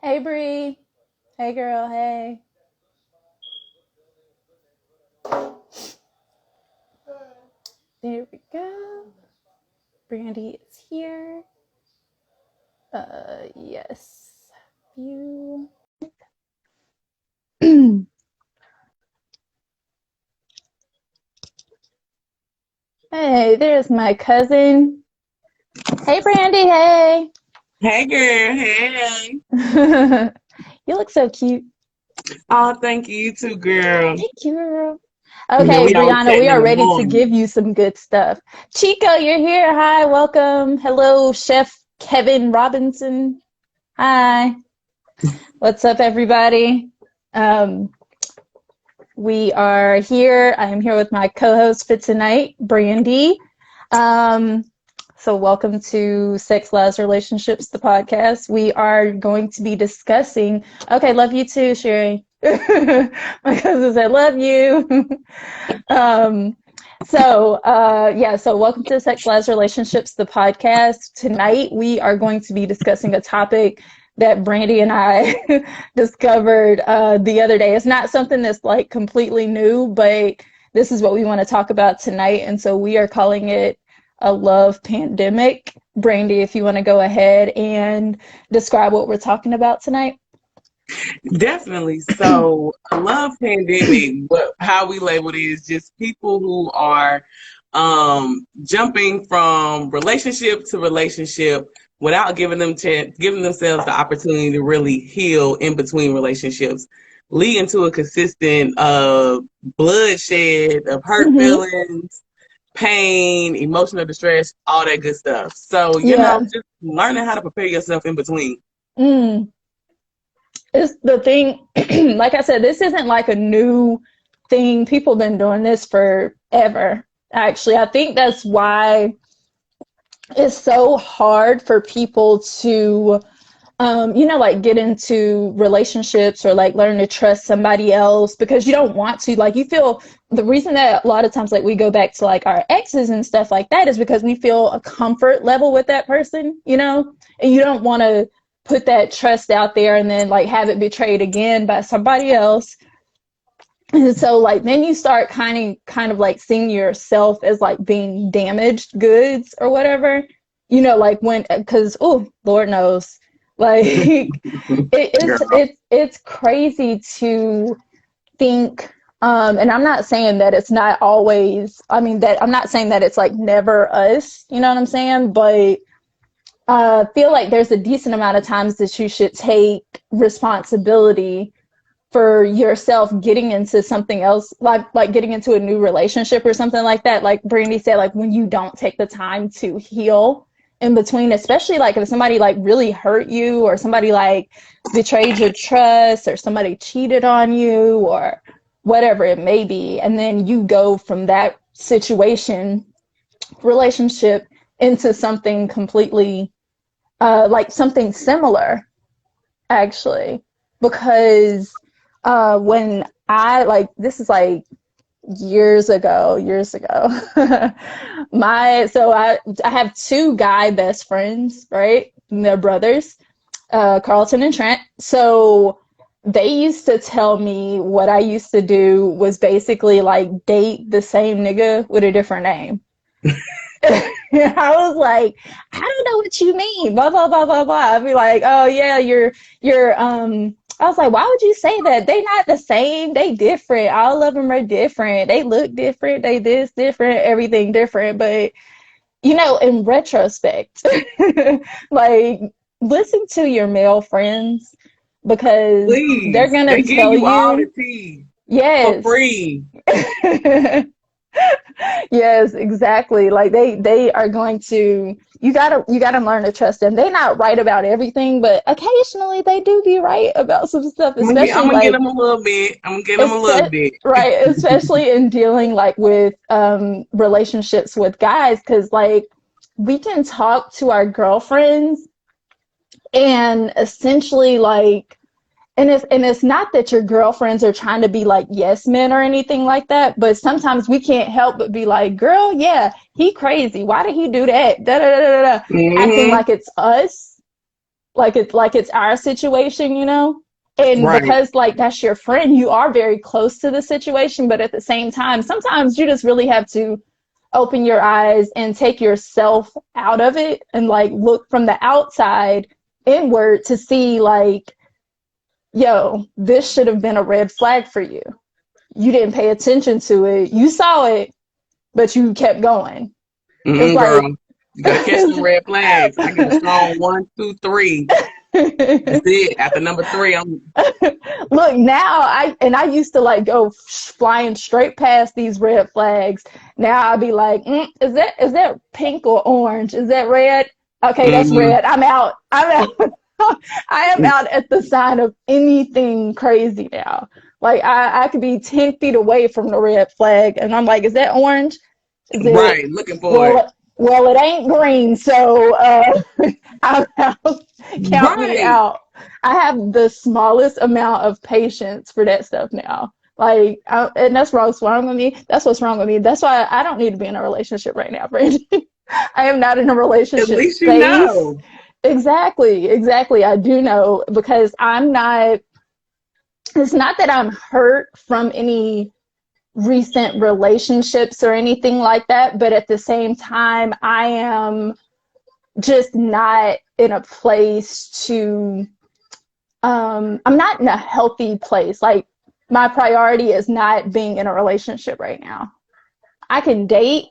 Hey Bree. Hey girl, hey. There we go. Brandy is here. Yes. You. Hey, there's my cousin. Hey Brandy, hey. Hey girl, hey. You look so cute. Oh, thank you, you too, girl. Thank you, girl. And then Okay, we always Brianna, we chatting in are the ready to morning. give you some good stuff. Chico, you're here. Hi, welcome. Hello, Chef Kevin Robinson. Hi. What's up, everybody? Um, We are here. I am here with my co-host for tonight, Brandy. Um, so welcome to Sex, Lies, Relationships, the podcast. We are going to be discussing. Okay, love you too, Sherry. My cousin said, "Love you." um, so welcome to Sex, Lies, Relationships, the podcast. Tonight we are going to be discussing a topic that Brandy and I discovered the other day. It's not something that's like completely new, but this is what we want to talk about tonight. And so we are calling it a love pandemic. Brandy, if you want to go ahead and describe what we're talking about tonight. Definitely. So, a love pandemic, but how we label it is just people who are jumping from relationship to relationship without giving themselves the opportunity to really heal in between relationships, leading to a consistent bloodshed of hurt Mm-hmm. feelings, pain, emotional distress, all that good stuff. So, Yeah. just learning how to prepare yourself in between. Mm. It's the thing, like I said, this isn't like a new thing. People have been doing this forever. Actually, I think that's why it's so hard for people to like get into relationships or like learn to trust somebody else because you don't want to. Like you feel the reason that a lot of times like we go back to like our exes and stuff like that is because we feel a comfort level with that person, and you don't want to put that trust out there and then like have it betrayed again by somebody else. And so like then you start kind of like seeing yourself as like being damaged goods or whatever, like when because oh Lord knows, like Girl. it's crazy to think. And I'm not saying that it's not always, I mean, that I'm not saying that it's like never us, you know what I'm saying? But feel like there's a decent amount of times that you should take responsibility for yourself getting into something else, like getting into a new relationship or something like that. Like Brandy said, like when you don't take the time to heal in between, especially like if somebody like really hurt you or somebody like betrayed your trust or somebody cheated on you or whatever it may be, and then you go from that situation, relationship, into something completely like something similar, actually, because when I like this is like years ago. I have two guy best friends, right? And they're brothers, Carlton and Trent. So they used to tell me what I used to do was basically like date the same nigga with a different name. I was like, I don't know what you mean, blah blah blah blah blah. I'd be like, oh yeah, you're. I was like, why would you say that? They not the same. They different. All of them are different. They look different. They this different. Everything different. But in retrospect, like listen to your male friends because they're Please. gonna They give tell you all the you, tea for yes. free. Yes, exactly. Like they are going to, you gotta learn to trust them. They're not right about everything, but occasionally they do be right about some stuff, I'm especially gonna get like them a little bit. I'm gonna get them a little bit. right, especially in dealing like with relationships with guys, because like we can talk to our girlfriends and essentially like and it's not that your girlfriends are trying to be like yes men or anything like that, but sometimes we can't help but be like, girl, yeah, he crazy. Why did he do that? Da da da da da. Acting Hmm. like it's us. like it's our situation, you know? And Right. because like that's your friend, you are very close to the situation, but at the same time, sometimes you just really have to open your eyes and take yourself out of it and like look from the outside inward to see like, yo, this should have been a red flag for you. You didn't pay attention to it. You saw it, but you kept going. It's Girl. like You gotta catch them red flags. I get a strong 1, 2, 3. That's it. After number 3, I'm look now I used to like go flying straight past these red flags. Now I'll be like, is that pink or orange? Is that red? Okay, that's mm, red. I'm out. I am out at the sign of anything crazy now. Like I could be 10 feet away from the red flag and I'm like, is that orange? Is it right, looking for it. well it ain't green, so I'm out. Count me Right. out. I have the smallest amount of patience for that stuff now. Like, and that's what's wrong with me. That's what's wrong with me. That's why I don't need to be in a relationship right now, Brandon. I am not in a At relationship least you space. know. Exactly. I do know because I'm not, it's not that I'm hurt from any recent relationships or anything like that, but at the same time, I am just not in a place to I'm not in a healthy place. Like my priority is not being in a relationship right now. I can date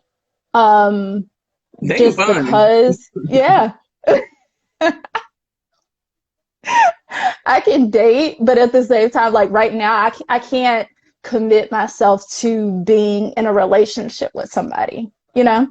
Dating just fun. because, yeah, I can date, but at the same time, like right now, I can't commit myself to being in a relationship with somebody, you know?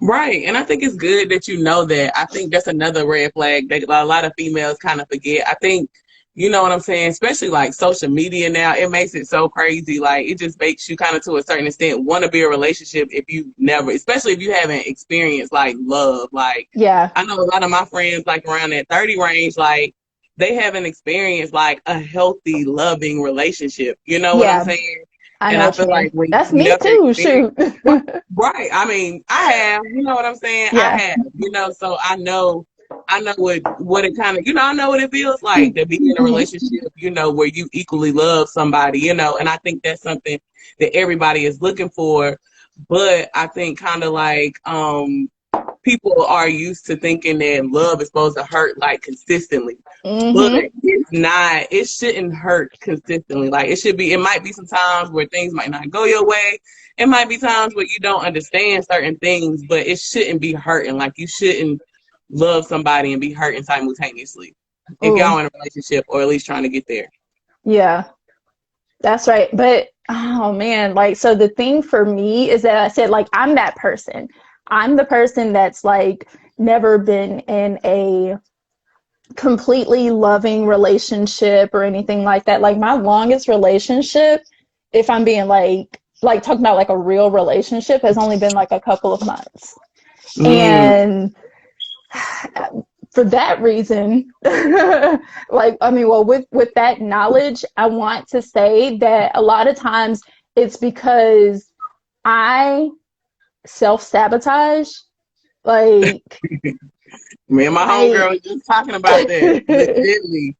Right. And I think it's good that you know that. I think that's another red flag that a lot of females kind of forget. I think, you know what I'm saying? Especially like social media now, it makes it so crazy. Like it just makes you kind of to a certain extent want to be a relationship if you never, especially if you haven't experienced like love. Like Yeah, I know a lot of my friends like around that 30 range, like they haven't experienced like a healthy, loving relationship. You know what I'm yeah, saying? I And know I what you feel like mean. when That's you me never too, experience, shoot. right. I mean, I have, you know what I'm saying? I Yeah. have, so I know what it kind of, I know what it feels like to be in a Mhm. relationship, where you equally love somebody, and I think that's something that everybody is looking for. But I think kind of like, people are used to thinking that love is supposed to hurt like consistently. But Mhm. it's not, it shouldn't hurt consistently. Like it might be some times where things might not go your way. It might be times where you don't understand certain things, but it shouldn't be hurting. Like you shouldn't love somebody and be hurting simultaneously if y'all Oh, in a relationship or at least trying to get there. yeah. That's right. But oh man, like so the thing for me is that I said like I'm that person. I'm the person that's like never been in a completely loving relationship or anything like that. Like my longest relationship, if I'm being like talking about like a real relationship, has only been like a couple of months. Mm, And for that reason, like I mean, well, with that knowledge, I want to say that a lot of times it's because I self sabotage. Like Me and my homegirl I, was just talking about that. Legitly.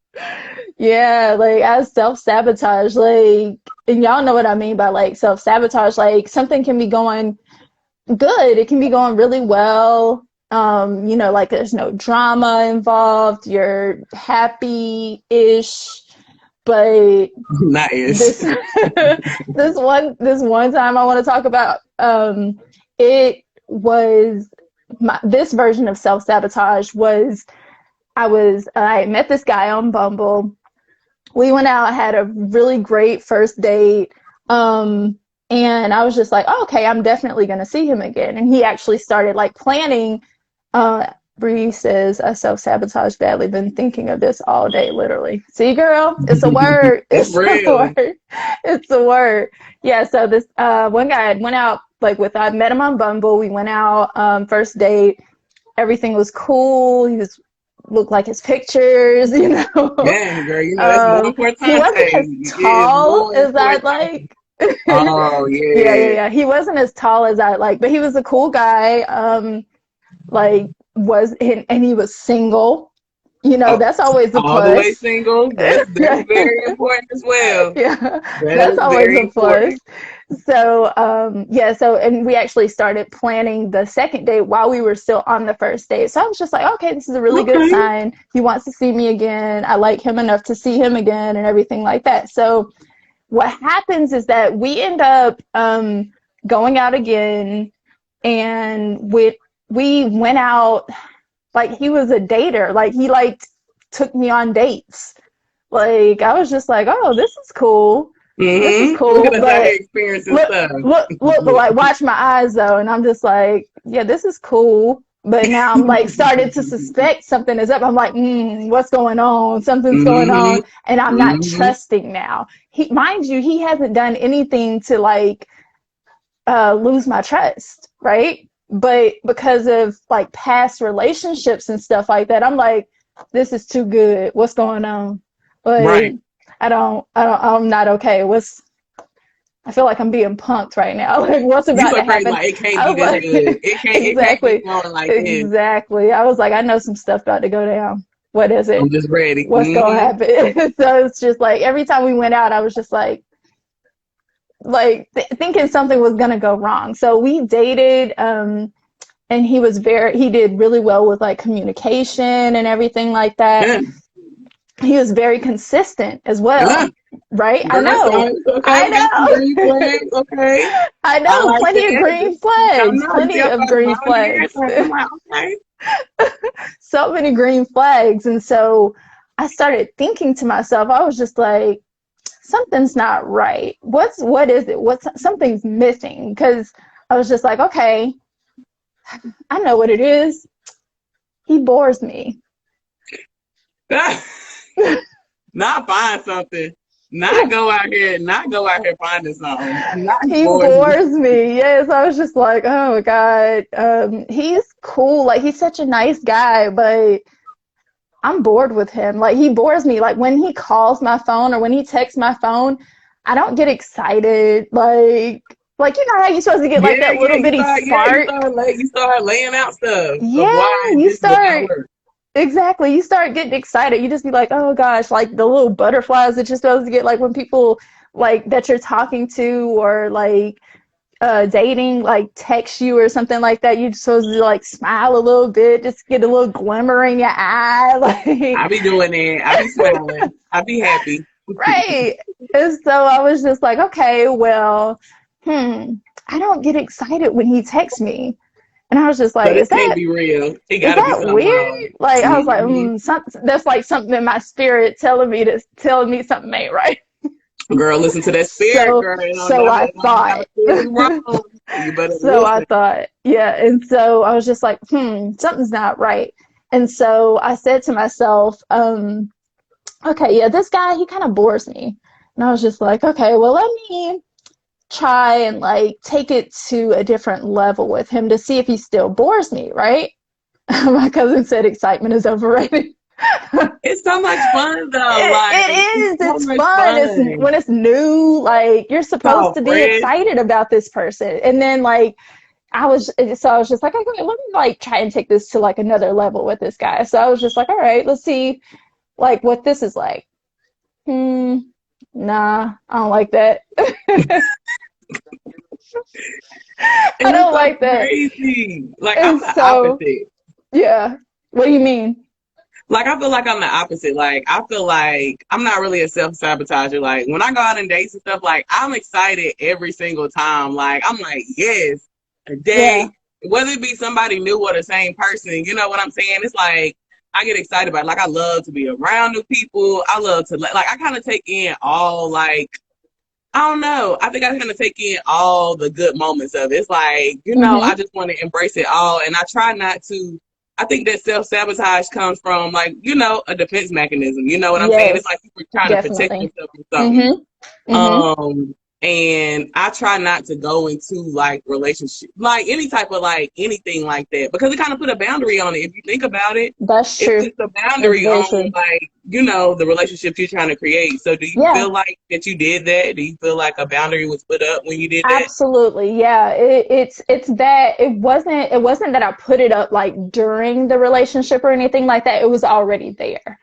yeah, like I self sabotage. Like, and y'all know what I mean by like self sabotage. Like something can be going good. It can be going really well. Like there's no drama involved. You're happy-ish, but Nice. this this one time I want to talk about. It was this version of self sabotage was I met this guy on Bumble. We went out, had a really great first date. And I was just like, oh, okay, I'm definitely going to see him again. And he actually started like planning. Bree says, I self sabotage badly. Been thinking of this all day, literally. See, girl, it's a word. It's It's a real. word. It's a word. Yeah. So this one guy went out I met him on Bumble. We went out first date. Everything was cool. He was looked like his pictures, you know. Dang, girl, that's more He importante. wasn't as It is tall more as I'd importante. like. Oh, Yeah, yeah, yeah. yeah. He wasn't as tall as I'd like, but he was a cool guy. Like was and he was single. You know, Oh, that's always a all the way plus. single. That's very important as well. Yeah, That that's is always very a plus. important. So, yeah, so, and we actually started planning the second date while we were still on the first date. So I was just like, okay, this is a really good Okay. sign. He wants to see me again. I like him enough to see him again and everything like that. So what happens is that we end up going out again, and we went out. Like, he was a dater. Like, he like took me on dates. Like, I was just like, oh, this is cool. This is Mm-hmm. Look cool. at us out here But experiencing look, stuff. but like, watch my eyes though. And I'm just like, yeah, this is cool. But now I'm like started to suspect something is up. I'm like, what's going on? Something's going Mm-hmm. on. And I'm not Mm-hmm. trusting now. Mind you, he hasn't done anything to like lose my trust, right? But because of like past relationships and stuff like that, I'm like, this is too good. What's going on? Like, Right. I'm not okay. I feel like I'm being punked right now. Like, what's You about so to crazy. happen? Like it can't I be was this like, good. It can't keep exactly, going like this. exactly. I was like, I know some stuff about to go down. What is I'm it? just ready. What's gonna Mm-hmm. happen? So it's just like every time we went out, I was just like thinking something was gonna go wrong. So we dated, and he did really well with like communication and everything like that. Yeah. He was very consistent as Yeah. well, right? I Girl, know. signs. Okay, I we got some green know. flags. Okay. I I know, like plenty of that. green Just counting flags, out. You see, plenty I of started green bonding and flags. everything. I'm like, okay. So many green flags. And so I started thinking to myself, I was just like, something's not right. What is it? Something's missing? Because I was just like, okay, I know what it is. He bores me. Not find something. Not go out here finding something. Not He bored. bores me. Yes, I was just like, oh my God. He's cool. Like, he's such a nice guy, but I'm bored with him. Like, he bores me. Like, when he calls my phone or when he texts my phone, I don't get excited. Like, you know how you're supposed to get like Yeah, that little bitty spark? you start laying out stuff of Yeah, why you this will not start work. exactly. You start getting excited. You just be like, oh gosh, like the little butterflies that you're supposed to get, like when people like that you're talking to or like dating like text you or something like that. You're supposed to like smile a little bit, just get a little glimmer in your eye, I like be doing that. I be smiling. I be happy. right. And so I was just like, okay, well, I don't get excited when he texts me. And I was just So like, this can't be real. It is gotta be that something wrong. weird? Like, I was like, Hmm. that's like something in my spirit telling me something ain't right. Girl, listen to that spirit, So, girl. so I It don't never thought. steer you wrong. You better So I listen. thought, yeah. And so I was just like, something's not right. And so I said to myself, okay, yeah, this guy, he kind of bores me. And I was just like, okay, well, let me try and like take it to a different level with him to see if he still bores me, right? My cousin said excitement is overrated. It's so much fun though. Like It it's is. so It's much fun. It's fun. when it's new. Like, you're supposed So to be fresh. excited about this person, and then like I was just like, okay, let me like try and take this to like another level with this guy. So I was just like, all right, let's see like what this is like. Hmm. Nah, I don't like that. I And it's don't so like that. crazy. Like And I'm the so, opposite. yeah. What do you mean? Like I feel like I'm the opposite. Like I feel like I'm not really a self sabotager. Like when I go out on dates and stuff, like I'm excited every single time. Like I'm like, yes, a Yeah. date, whether it be somebody new or the same person. You know what I'm saying? It's like I get excited about it. Like I love to be around new people. I love to like I kind of take in all like I don't know. I think I kind of take in all the good moments of it. It's like, I Mm-hmm. just want to embrace it all. And I try not to. I think that self sabotage comes from, like, a defense mechanism. You know what I'm saying? It's Yes, like you're trying to protect definitely. yourself from something. Mm-hmm. Mm-hmm. Um, And I try not to go into like relationship, like any type of like anything like that, because it kind of put a boundary on it. If you think about it, That's it true. puts a That's boundary very on true. like, the relationship you're trying to create. So do you Yeah. feel like that you did that? Do you feel like a boundary was put up when you did that? Absolutely. Yeah. It's that it wasn't that I put it up like during the relationship or anything like that. It was already there.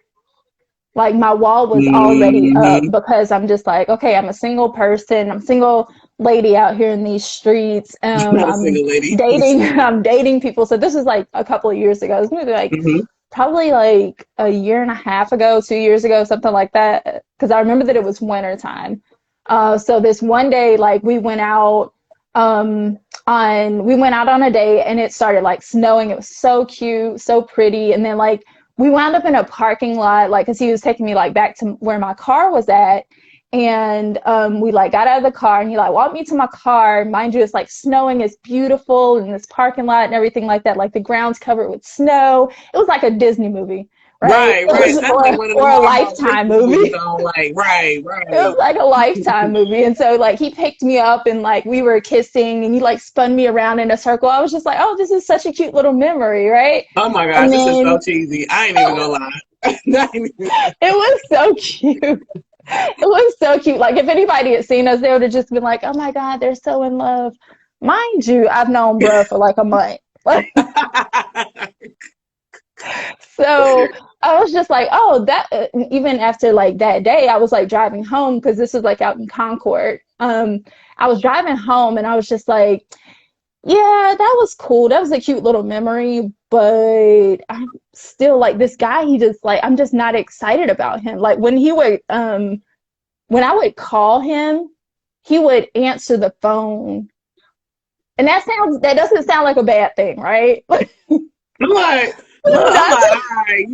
Like my wall was already up Hmm. because I'm just like, okay, I'm a single person. I'm a single lady out here in these streets. Not a I'm single lady. dating, I'm dating people. So this is like a couple of years ago. It's maybe like Hmm. probably like a year and a half ago, 2 years ago, something like that. Because I remember that it was winter time. So this one day, like we went out on a date and it started like snowing. It was so cute, so pretty. And then like we wound up in a parking lot, like, cause he was taking me like back to where my car was at. And we like got out of the car and he like walked me to my car. Mind you, it's like snowing, it's beautiful in this parking lot and everything like that. Like the ground's covered with snow. It was like a Disney movie, right? Right, right. That's like one of Or them a Hallmark Lifetime Christmas movies movie. on, like, right, It was right. like a Lifetime movie. And so like he picked me up and like we were kissing and he like spun me around in a circle. I was just like, oh, this is such a cute little memory, right? Oh my gosh, And this is so then cheesy. I ain't even it gonna lie. I ain't even- was so cute. It was so cute. Like if anybody had seen us, they would have just been like, oh my God, they're so in love. Mind you, I've known bruh for like a month. Like, so I was just like, oh, that even after like that day, I was like driving home because this was like out in Concord. I was driving home and I was just like, yeah, that was cool. That was a cute little memory, but I'm still like this guy, he just like I'm just not excited about him. Like when I would call him, he would answer the phone. And that doesn't sound like a bad thing, right? I'm like, look, I'm That's like, all right,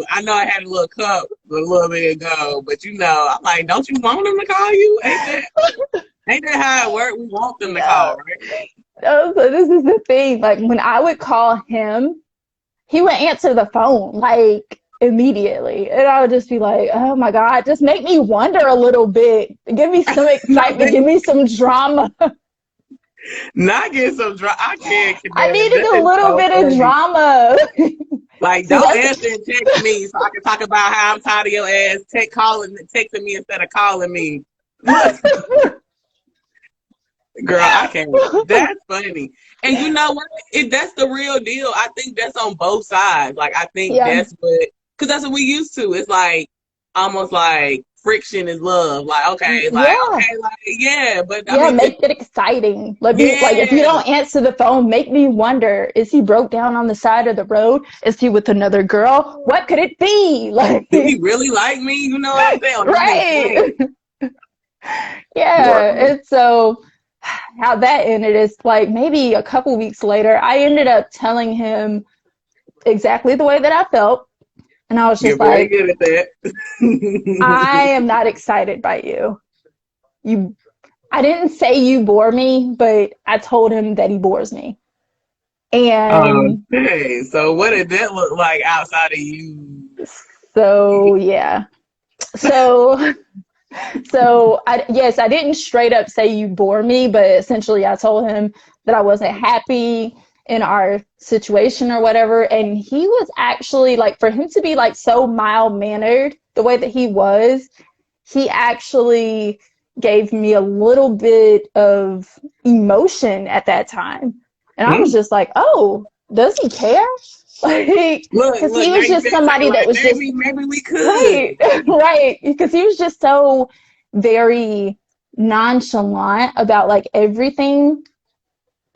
I know I had a little cup a little bit ago, but I'm like, don't you want them to call you? Ain't that how it work? We want them to call, no. right? No, so this is the thing. Like when I would call him, he would answer the phone like immediately. And I would just be like, oh my God, just make me wonder a little bit. Give me some No, excitement. Give me some drama. not get some dry. I can't, I Canary. needed That a is little so bit of funny. drama. Like, See, don't that's answer and text me so I can talk about how I'm tired of your ass texting me instead of calling me. Look, girl, I can't. That's funny. And you know what? That's the real deal. I think that's on both sides. Like, I think yeah. because that's what we used to. It's like almost like friction is love. Like, Yeah. okay, like, yeah. But I Yeah, mean, make it exciting. Let me like if you yeah. don't answer the phone, make me wonder, is he broke down on the side of the road? Is he with another girl? What could it be? Like Do he really like me? You know what I'm saying? Or he just playing. right. Yeah. Girl. And so how that ended is like maybe a couple weeks later, I ended up telling him exactly the way that I felt. And I was You're just very like, good at that. I am not excited by you. You I didn't say you bore me, but I told him that he bores me. And Okay, so what did that look like outside of you? so yeah. So yes, I didn't straight up say you bore me, but essentially I told him that I wasn't happy in our situation or whatever. And he was actually like, for him to be like so mild mannered the way that he actually gave me a little bit of emotion at that time. And I was Hmm. just like, oh, does he care? Like, Look, because look. he Now was you just finna say somebody that like was just maybe we could. right, right. Because he was just so very nonchalant about like everything.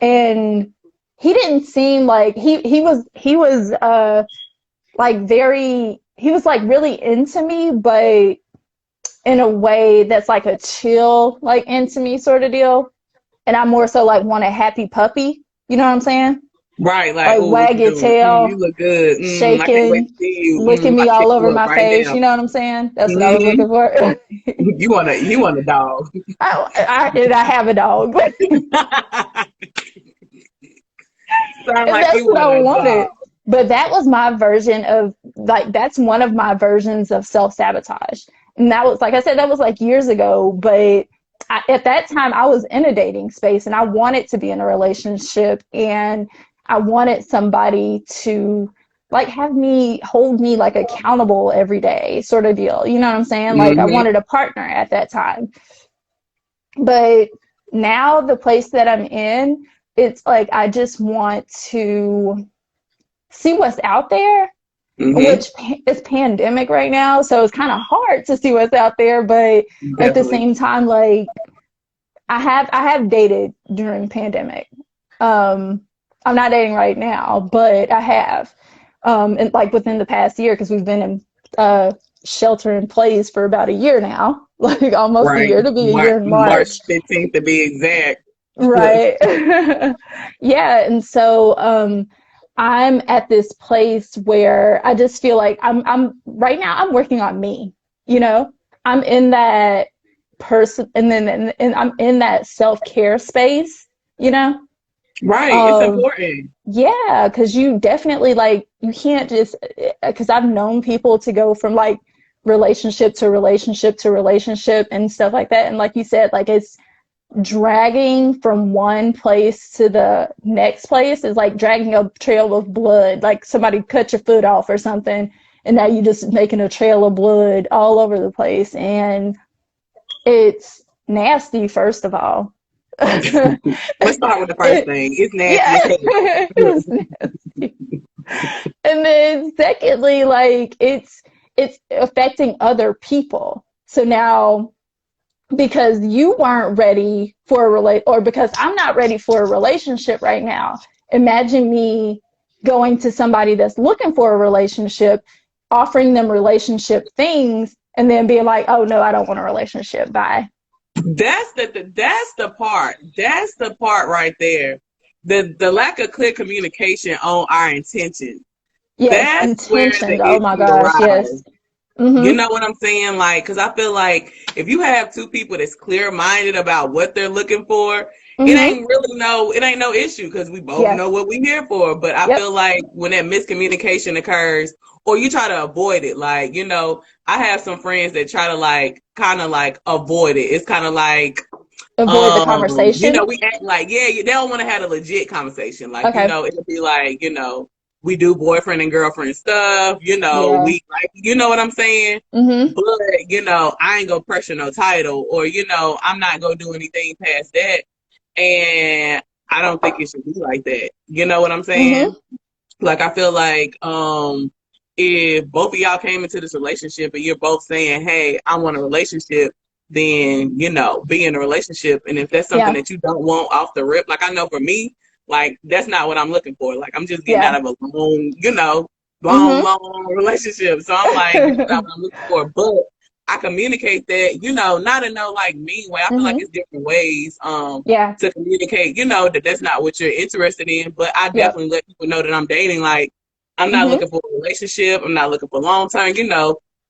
And he didn't seem like he was like he was like really into me, but in a way that's like a chill, like into me sort of deal. And I more so like want a happy puppy. You know what I'm saying? Right, like, Like oh, what wag you your doing? You tail, look good. I can't wait shaking, to see you. licking About me to pick all over you up my right face. now. You know what I'm saying? That's what I was Hmm. looking for. You want a dog? And I have a dog. Sound And like that's you what want I a dog. wanted. But that was my version of like that's one of my versions of self sabotage. And that was like I said, that was like years ago, but at that time I was in a dating space and I wanted to be in a relationship, and I wanted somebody to like have me hold me like accountable every day sort of deal. You know what I'm saying? Like I Hmm. wanted a partner at that time. But now the place that I'm in, it's like I just want to see what's out there, Hmm. which is pandemic right now, so it's kind of hard to see what's out there. But at the Definitely. same time, like I have dated during pandemic. Um, I'm not dating right now, but I have, and like within the past year, because we've been in shelter in place for about a year now, like almost a Right. year to be a March, year in March March. 15th to be exact. Right. Yeah, and so I'm at this place where I just feel like I'm right now I'm working on me, you know? I'm in that person, and I'm in that self-care space, you know? Right. It's Of important. yeah, because you definitely like you can't just because I've known people to go from like relationship to relationship to relationship and stuff like that. And like you said, like it's dragging from one place to the next place is like dragging a trail of blood. Like somebody cut your foot off or something, and now you're just making a trail of blood all over the place. And it's nasty, first of all. Let's start with the first it, thing. It's yeah, nasty as hell. it's nasty. And then secondly, like it's affecting other people. So now because you weren't ready for or because I'm not ready for a relationship right now. Imagine me going to somebody that's looking for a relationship, offering them relationship things, and then being like, "Oh no, I don't want a relationship. Bye." That's the part. That's the part right there. The lack of clear communication on our intention. Yes, That's where the intentions. Oh my issue gosh, yes. arises. You Mhm. know what I'm saying? Like, because I feel like if you have two people that's clear minded about what they're looking for, Mhm. it ain't no issue because we both know Yes. what we're here for. But I Yep. feel like when that miscommunication occurs, or you try to avoid it, like, I have some friends that try to like kind of like avoid it. It's kind of like, Avoid the conversation. we act like, yeah, they don't want to have a legit conversation. Like, Okay. it'll be like, we do boyfriend and girlfriend stuff, Yeah. we like, you know what I'm saying? Mhm. But, I ain't gonna pressure no title, or, I'm not gonna do anything past that. And I don't think it should be like that. You know what I'm Mhm. saying? Like, I feel like, if both of y'all came into this relationship and you're both saying, hey, I want a relationship, then, be in a relationship. And if that's something Yeah. that you don't want off the rip, like I know for me, like that's not what I'm looking for. Like I'm just getting out Yeah. of a long, long, Mhm. long relationship. So I'm like, that's not what I'm looking for. But I communicate that, not in no like mean way. I feel like Mhm. it's different ways Yeah. to communicate, that that's not what you're interested in. But I Yep. definitely let people know that I'm dating. Like I'm not Mhm. looking for a relationship. I'm not looking for long term.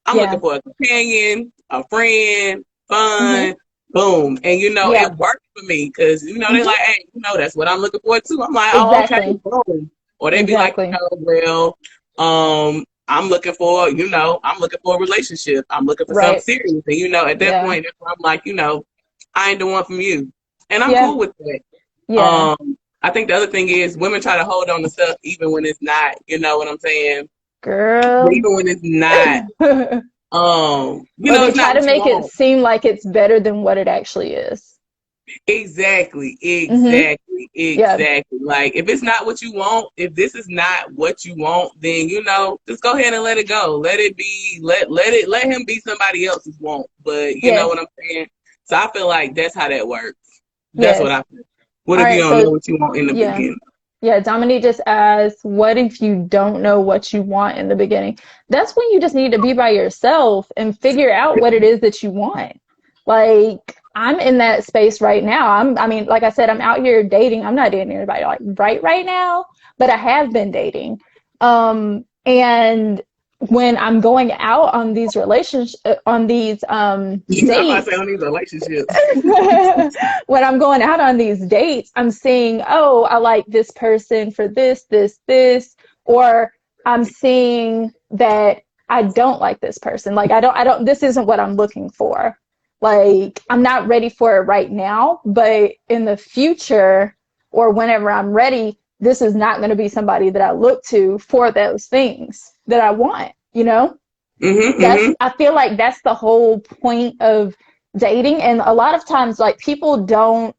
I'm looking Yeah. for a companion, a friend, fun, Mhm. boom. And Yeah. it worked for me because they Mhm. like, hey, that's what I'm looking for too. I'm like, oh, okay, Exactly. boom. Or they be like, Exactly. well, I'm looking for, I'm looking for a relationship. I'm looking for something Right. serious. And at that Yeah. point, I'm like, I ain't the one from you. And I'm Yeah. cool with that. Yeah. I think the other thing is women try to hold on to stuff even when it's not, you know what I'm saying? Girl. Even when it's not, Or they it's try not to what you make it want. seem like it's better than what it actually is. Exactly, Mhm. exactly, Yeah. exactly. Like if it's not what you want, if this is not what you want, then just go ahead and let it go. Let it be. Let him be somebody else's want. But you know Yes. what I'm saying. So I feel like that's how that works. That's what Yes. I feel. What All if you right. don't know So what you want in the yeah. beginning? Yeah, Dominique just asked, what if you don't know what you want in the beginning? That's when you just need to be by yourself and figure out what it is that you want. Like, I'm in that space right now. I mean, like I said, I'm out here dating. I'm not dating anybody like right now, but I have been dating. And when I'm going out on these on these I'm about to say dates, on these relationships. when I'm going out on these dates, I'm seeing, oh, I like this person for this, or I'm seeing that I don't like this person. Like I don't, this isn't what I'm looking for. Like, I'm not ready for it right now, but in the future or whenever I'm ready, this is not going to be somebody that I look to for those things that I want, you know? Mm-hmm, That's, mm-hmm. I feel like that's the whole point of dating. And a lot of times, like, people don't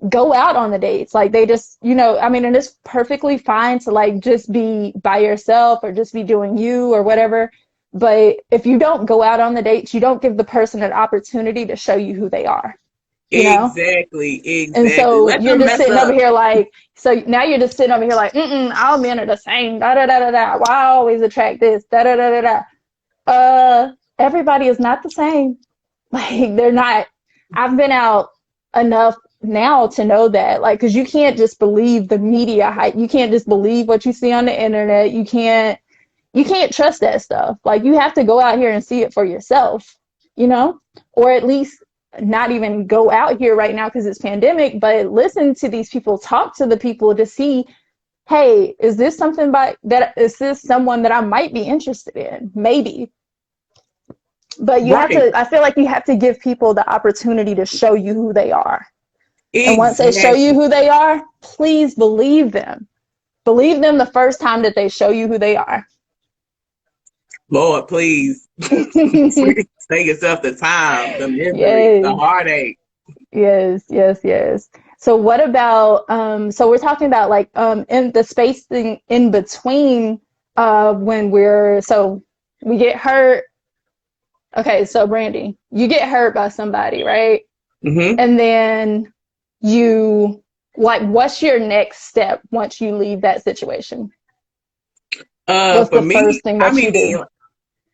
go out on the dates. Like, they just, I mean, and it's perfectly fine to like just be by yourself or just be doing you or whatever. But if you don't go out on the dates, you don't give the person an opportunity to show you who they are, you know? Exactly, And exactly. so Let you're them just mess sitting over up. here like, so now you're just sitting over here like, all men are the same, da da da da da. Why I always attract this, da da da da da. Everybody is not the same. Like, they're not. I've been out enough now to know that, like, because you can't just believe the media hype. You can't just believe what you see on the internet. You can't trust that stuff. Like, you have to go out here and see it for yourself, or at least not even go out here right now because it's pandemic, but listen to these people, talk to the people to see, hey, is this something is this someone that I might be interested in? Maybe. But Right. I feel like you have to give people the opportunity to show you who they are. And once they show you Exactly. who they are, please believe them. Believe them the first time that they show you who they are. Lord, please. Yes, Save yourself the time, the misery, the yes, heartache. yes. So what about so we're talking about like in the spacing in between when we get hurt. Okay, so Brandy, you get hurt by somebody, right? Hmm. And then you like, what's your next step once you leave that situation? What's For the me, first thing I that you mean, do?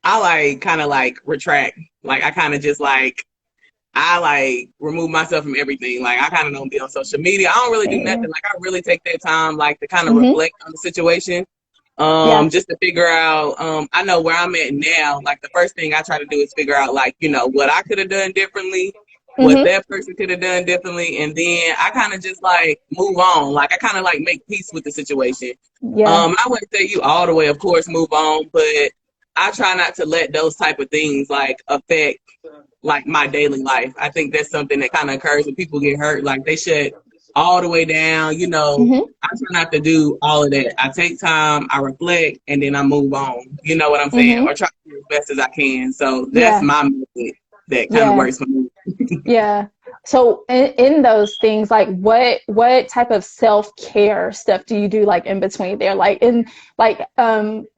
I like kind of like retract. Like I kind of just like I like remove myself from everything. Like I kind of don't be on social media. I don't really do Yeah. nothing. Like I really take that time like to kind of Mm-hmm. reflect on the situation. Yeah. Just to figure out, I know where I'm at now. Like the first thing I try to do is figure out like, what I could have done differently, what Mm-hmm. that person could have done differently. And then I kind of just like move on. Like I kind of like make peace with the situation. Yeah. I wouldn't say you all the way, of course, move on, but I try not to let those type of things like affect like my daily life. I think that's something that kind of occurs when people get hurt. Like they shut all the way down. Mm-hmm. I try not to do all of that. I take time, I reflect, and then I move on. You know what I'm saying? Mm-hmm. Or try to do as best as I can. So that's Yeah. my method that kind of Yeah. works for me. Yeah. So in those things, like what type of self-care stuff do you do like in between there? Like in like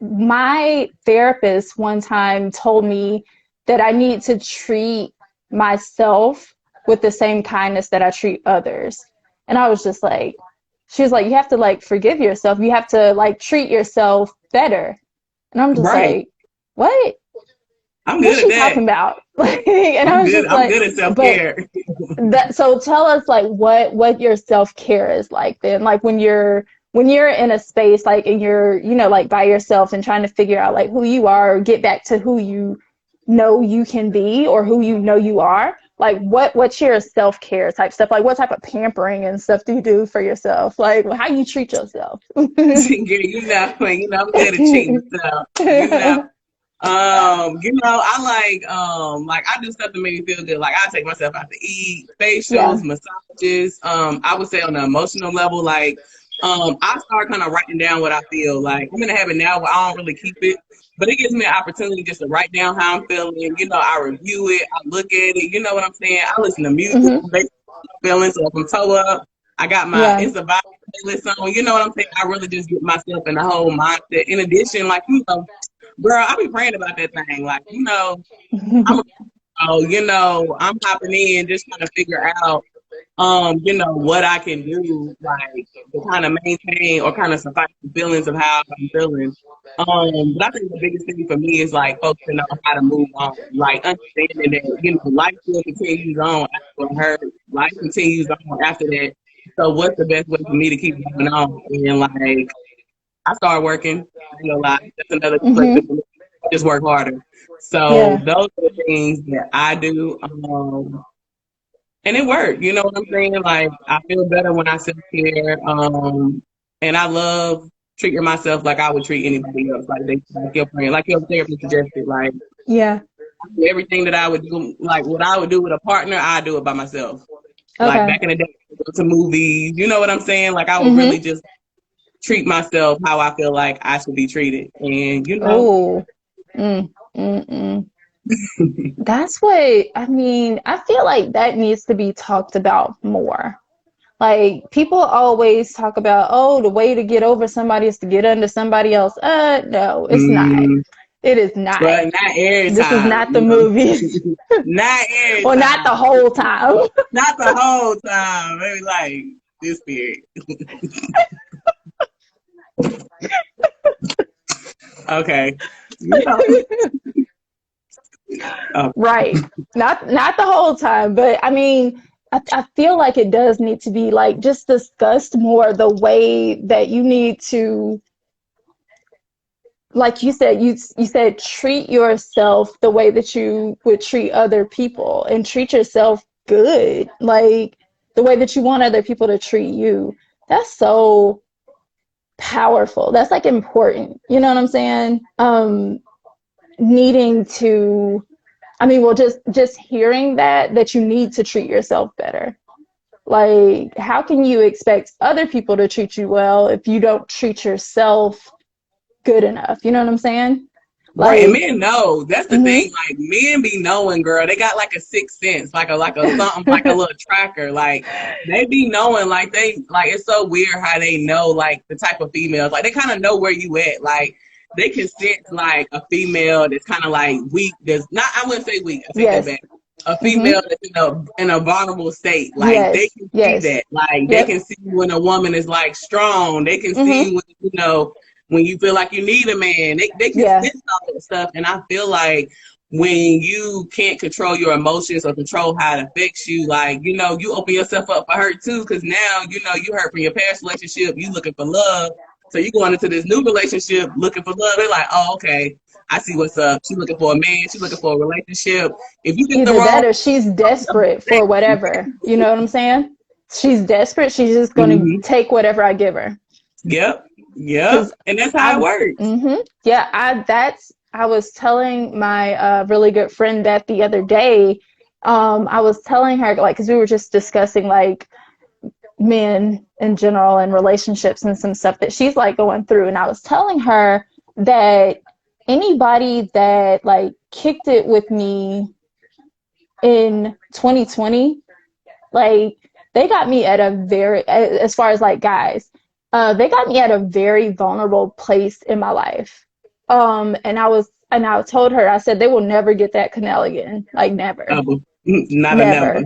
my therapist one time told me that I need to treat myself with the same kindness that I treat others. And I was just like, she was like, you have to like forgive yourself. You have to like treat yourself better. And I'm just Right. like, what? I'm What's good at she that. talking about? And I I'm was good. just I'm like, good at self but care. so tell us like what your self-care is like then, like when you're in a space like and you're like by yourself and trying to figure out like who you are or get back to who you know you can be or who you know you are, like what's your self-care type stuff, like what type of pampering and stuff do you do for yourself, like how you treat yourself? Yeah, I'm good at treating myself. I I do stuff to make me feel good. Like I take myself out to eat, facials, Yeah. massages. I would say on the emotional level, I start kind of writing down what I feel. Like I'm in a habit now where I don't really keep it, but it gives me an opportunity just to write down how I'm feeling. I review it, I look at it. You know what I'm saying? I listen to music Hmm. based on my feelings. So if I'm toe up, I got my Yeah. It's a vibe playlist on. You know what I'm saying? I really just get myself in the whole mindset. In addition, girl, I be praying about that thing. I'm I'm hopping in just trying to figure out what I can do, like to kind of maintain or kind of suffice the feelings of how I'm feeling. But I think the biggest thing for me is like focusing on how to move on, like understanding that, life still continues on after a hurt, life continues on after that. So what's the best way for me to keep going on? And like I started working, I ain't gonna lie, that's another perspective Hmm. for me. I just work harder. So Yeah. those are the things that I do. And it worked. You know what I'm saying? Like I feel better when I self care. And I love treating myself like I would treat anybody else. Like your friend, like your therapist suggested. Like Yeah. Everything that I would do, like what I would do with a partner, I do it by myself. Like Okay. back in the day, go to movies, you know what I'm saying? Like I would really Mm-hmm. just treat myself how I feel like I should be treated. And Oh. Mm, mm, mm. That's what I mean. I feel like that needs to be talked about more. Like people always talk about, oh, the way to get over somebody is to get under somebody else. No, it's not. mm, It is not. but not every This is time, not the movies. not every Well, not the time, whole time. not the whole time. Maybe like this period. Okay. You know. Oh. Right. Not the whole time, but I mean, I feel like it does need to be like just discussed more the way that you need to, like you said treat yourself the way that you would treat other people and treat yourself good, like the way that you want other people to treat you. That's so powerful. That's like important. You know what I'm saying? Needing to, I mean, well, just hearing that you need to treat yourself better. Like, how can you expect other people to treat you well if you don't treat yourself good enough? You know what I'm saying? Right, and Like, men know. That's the mm-hmm. thing. Like men be knowing, girl. They got like a sixth sense, like a something, like a little tracker. Like they be knowing. Like they like it's so weird how they know like the type of females. Like they kind of know where you at. Like they can sense like a female that's kind of like weak. That's not. I wouldn't say weak. I take that Yes. back. A Mm-hmm. female that's in a vulnerable state. Like they Yes. can see Yes. that. Like they Yep. can see when a woman is like strong. They can Mm-hmm. see when when you feel like you need a man. They can Yeah. sense all that stuff. And I feel like when you can't control your emotions or control how it affects you, like, you open yourself up for hurt too, because now, you hurt from your past relationship, you looking for love. So you going into this new relationship looking for love. They're like, oh, okay, I see what's up. She looking for a man. She looking for a relationship. If you get the Either wrong, that or she's desperate for whatever. You know what I'm saying? She's desperate. She's just going to mm-hmm. take whatever I give her. Yep, yep, Because and that's how it I, works. yeah, I was telling my really good friend that the other day. I was telling her, like, because we were just discussing, like, men in general and relationships and some stuff that she's, like, going through. And I was telling her that anybody that, like, kicked it with me in 2020, like, they got me at a very, as far as like guys, they got me at a very vulnerable place in my life. And I told her, I said, they will never get that canal again. Like, never, Not a number.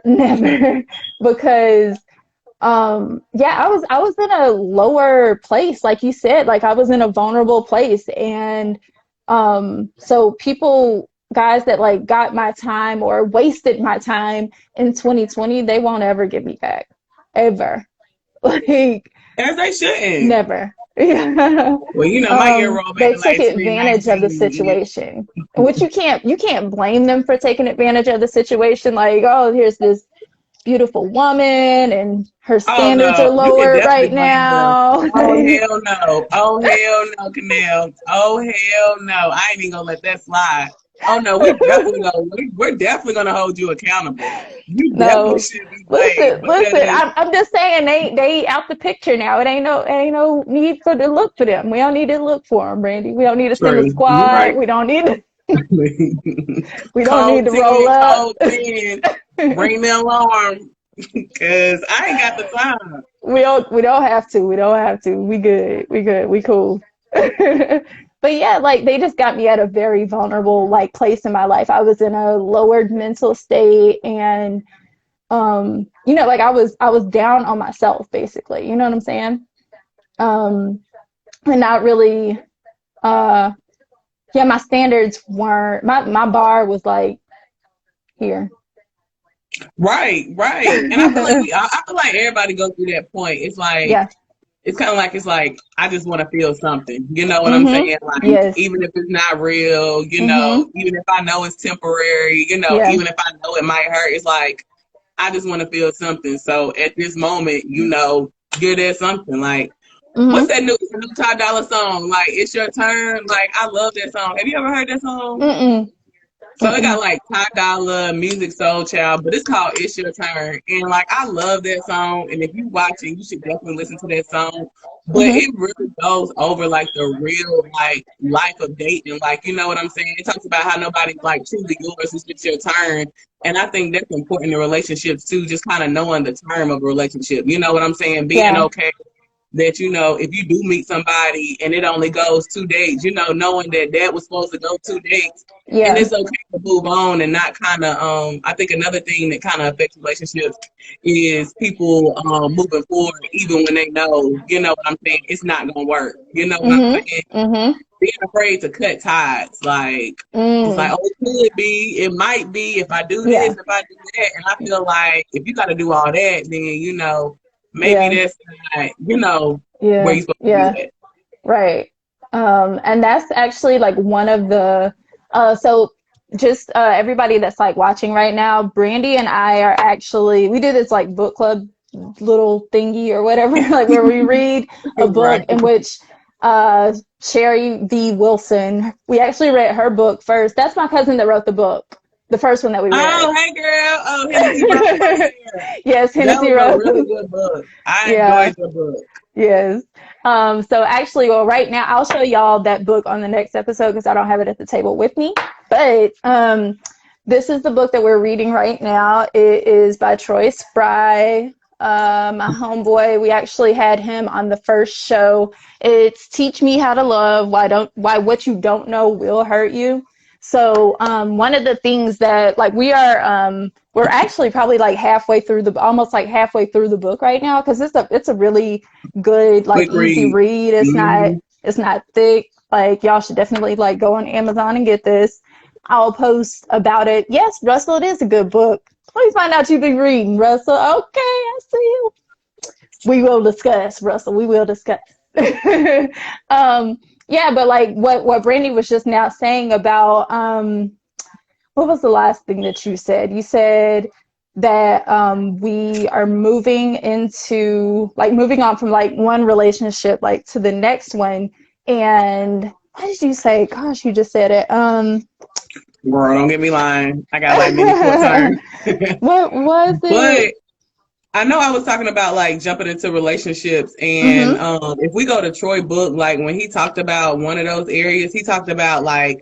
never, never. Because, yeah, I was in a lower place, like you said, like I was in a vulnerable place. And, so guys that like got my time or wasted my time in 2020, they won't ever get me back, ever. Like, As they shouldn't. never. Yeah. Well, my year rolled back They to took like advantage of the 2019. situation, which you can't blame them for taking advantage of the situation. Like, oh, here's this beautiful woman and her Oh standards are no, you can lower right definitely blame them. now. Oh hell no. Oh hell no, Canel. Oh hell no. I ain't even gonna let that slide. Oh no, we're definitely gonna hold you accountable. You definitely No, should be blamed listen. because I'm just saying they out the picture now. It ain't no need for to look for them. We don't need to look for them, Brandy. We don't need to send a true. You're squad. right. We don't need to. We don't need Cold to roll 10, up. cold 10. Ring the alarm. Cause I ain't got the time. We don't have to. We don't have to. We good. We good. We cool. But yeah, like they just got me at a very vulnerable like place in my life. I was in a lowered mental state and like I was down on myself basically. You know what I'm saying? And not really yeah, my standards weren't my bar was like here. Right. And I feel like I feel like everybody goes through that point. It's like Yeah. it's kind of like it's like I just want to feel something. You know what I'm Mhm. saying? Like Yes. even if it's not real, Mhm. even if I know it's temporary, Yeah. even if I know it might hurt, it's like I just want to feel something. So at this moment, you're there something. Like what's Mhm. that new Ty Dolla song? Like it's your turn. Like I love that song. Have you ever heard that song? Mm-mm. So it got like Ty Dolla, Music Soul Child, but it's called It's Your Turn. And like I love that song. And if you watch it, you should definitely listen to that song. But Mm-hmm. it really goes over like the real like life of dating. Like, you know what I'm saying? It talks about how nobody's like truly yours, it's just your turn. And I think that's important in relationships too, just kind of knowing the term of a relationship. You know what I'm saying? Being Yeah. okay that, you know, if you do meet somebody and it only goes 2 days, you know, knowing that that was supposed to go 2 days, and Yeah. it's okay to move on and not kind of I think another thing that kind of affects relationships is people moving forward even when they know, you know what I'm saying, it's not gonna work, you know what I'm Mm-hmm. saying, Mm-hmm. being afraid to cut ties, like it's like, Mm. oh, it could be, it might be, if I do this, Yeah. if I do that. And I feel like if you got to do all that, then, you know, maybe Yeah. that's not, you know, where Yeah. you're supposed to be Yeah. at. Right. And that's actually like one of the, so just everybody that's like watching right now, Brandy and I are actually, we do this like book club little thingy or whatever, like where we read a book Right. in which Sherry V. Wilson, we actually read her book first. That's my cousin that wrote the book, the first one that we read. Oh, hey girl. Oh, Hennessy Rose right here. Yes, That Hennessy was a really Rose. good book. I Yeah. enjoyed the book. Yes. So actually, well, right now I'll show y'all that book on the next episode because I don't have it at the table with me. But this is the book that we're reading right now. It is by Troy Spry, my homeboy. We actually had him on the first show. It's Teach Me How to Love. Why what you don't know will hurt you. So one of the things that like we're actually probably like almost like halfway through the book right now because it's a really good like Quick easy read. read. Mm-hmm. It's not thick. Like y'all should definitely like go on Amazon and get this. I'll post about it. Yes, Russell, it is a good book. Let me find out you've been reading, Russell. Okay, I see you. We will discuss, Russell. We will discuss. um, yeah, but like what Brandy was just now saying about what was the last thing that you said? You said that we are moving on from like one relationship like to the next one. And what did you say? Gosh, you just said it. Girl, don't get me lying. I got like many short terms. What was it? But I know I was talking about like jumping into relationships, and Mm-hmm. if we go to Troy book, like when he talked about one of those areas, he talked about like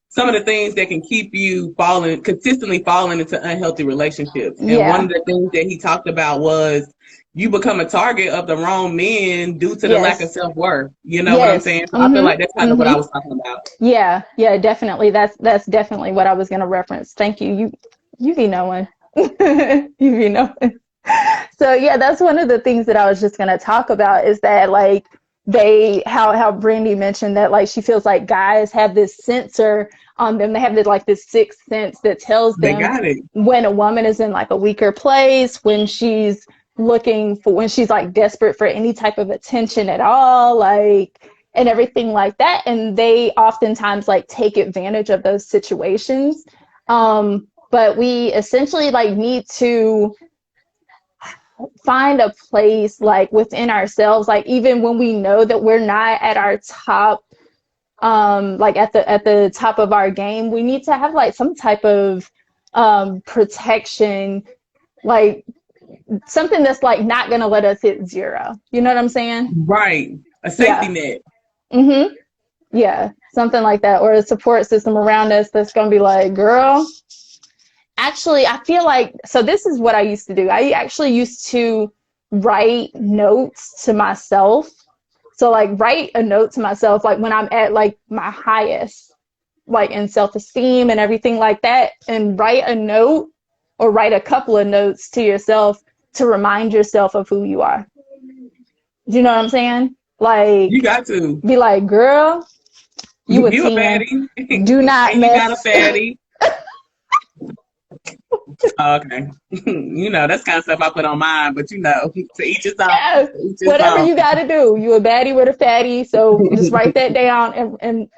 some of the things that can keep you consistently falling into unhealthy relationships. And one of Yeah. the things that he talked about was you become a target of the wrong men due to the lack of Yes. self-worth. You know what I'm Yes. saying? So I feel like that's Mm-hmm. kind of what I Mm-hmm. was talking about. Yeah. Yeah. Definitely. That's definitely what I was gonna reference. Thank you. You be knowing. You be knowing. So yeah, that's one of the things that I was just gonna talk about is that like how Brandy mentioned that like she feels like guys have this sensor on them. They have this sixth sense that tells They them got it. when a woman is in like a weaker place, when she's like desperate for any type of attention at all, like and everything like that. And they oftentimes like take advantage of those situations. But we essentially like need to find a place like within ourselves, like even when we know that we're not at our top, like at the top of our game, we need to have like some type of protection, like something that's like not gonna let us hit zero. You know what I'm saying? Right. A safety Yeah. net. Mm-hmm. Yeah. Something like that. Or a support system around us that's gonna be like, girl, actually, I feel like, so this is what I used to do. I actually used to write notes to myself. So like write a note to myself, like when I'm at like my highest, like in self-esteem and everything like that, and write a note or write a couple of notes to yourself to remind yourself of who you are. Do you know what I'm saying? You Like, got to. be like, girl, you a You a 10. baddie. Do not And you got a mess. fatty. Okay. You know, that's kind of stuff I put on mine, but you know, to each his own. Yeah, To each his whatever own. you got to do. You a baddie with a fatty. So just write that down and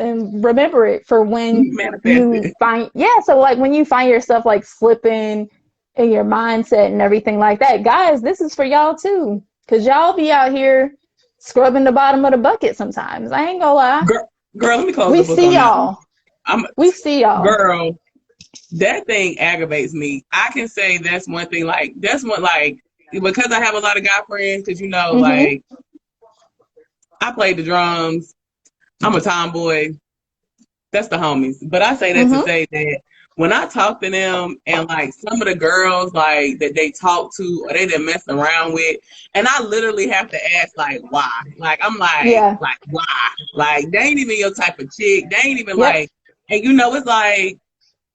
remember it for when you Manifested. find, yeah. So like when you find yourself like slipping in your mindset and everything like that, guys, this is for y'all too. Cause y'all be out here scrubbing the bottom of the bucket sometimes. I ain't gonna lie. Girl, let me close We the book see on that one. y'all. I'm We see y'all. girl. That thing aggravates me. I can say that's one thing. Like that's what like because I have a lot of guy friends. Because Mm-hmm. like I played the drums. I'm a tomboy. That's the homies. But I say that to Mm-hmm. say that when I talk to them and like some of the girls like that they talk to or they done mess around with, and I literally have to ask like why? Like I'm Yeah. like why? Like they ain't even your type of chick. They ain't even Yep. like, and it's like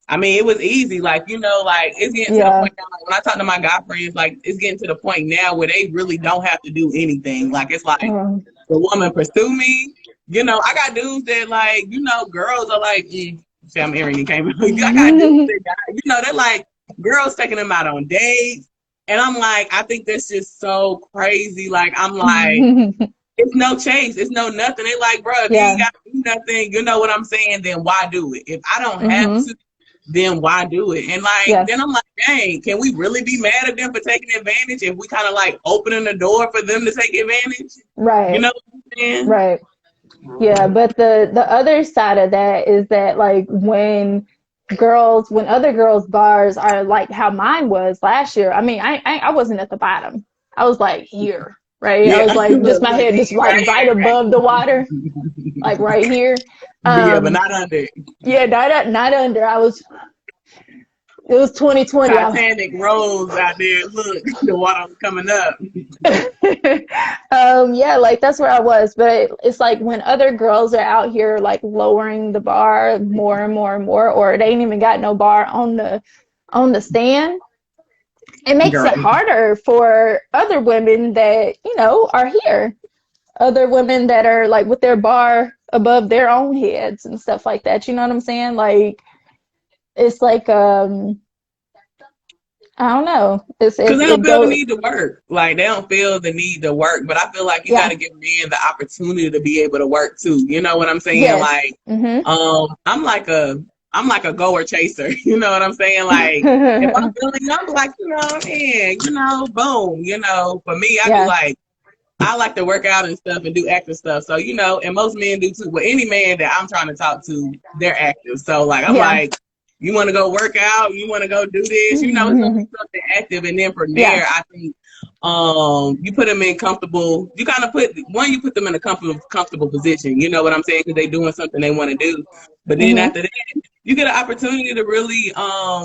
I mean, it was easy. Like, like it's getting to the Yeah. point now, like when I talk to my guy friends, like it's getting to the point now where they really don't have to do anything. Like it's like Um, the woman pursue me. I got dudes that like, girls are like, see, I'm Aaron, you came. I got dudes that got, they're like girls taking them out on dates. And I'm like, I think that's just so crazy. Like, I'm like, it's no chase. It's no nothing. They like, bro, if you ain't yeah. got to do nothing, you know what I'm saying? Then why do it? If I don't have Mm-hmm. to, then why do it? And like, then Yes. I'm like, dang, can we really be mad at them for taking advantage if we kind of like opening the door for them to take advantage? You Right. know what I'm saying? Right. Yeah, but the other side of that is that like when other girls' bars are like how mine was last year. I mean, I wasn't at the bottom. I was like here, right? I Yeah, was like just look, my look, head just right right above the water, here. like right here. Yeah, but Um, not under yeah, not under. It was 2020. Titanic rolls out there. Look, the water's coming up. Yeah, like that's where I was, but it's like when other girls are out here like lowering the bar more and more and more, or they ain't even got no bar on the stand, it makes Girl. it harder for other women that are here, other women that are like with their bar above their own heads and stuff like that. You know what I'm saying? Like it's like I don't know. Because they don't It feel the go need to work. Like, they don't feel the need to work. But I feel like you got yeah to give men the opportunity to be able to work too. You know what I'm saying? yes Like, mhm I'm like a goer chaser. You know what I'm saying? Like, if I'm feeling, I'm like, man, boom. For me, I be yeah like, I like to work out and stuff and do active stuff. So, and most men do too. But any man that I'm trying to talk to, they're active. So, like, I'm yeah like, you want to go work out? You want to go do this? It's gonna be something active. And then from yeah there, I think, you put them in comfortable. You kind of you put them in a comfortable position. You know what I'm saying? Because they're doing something they want to do. But then mhm after that, you get an opportunity to really,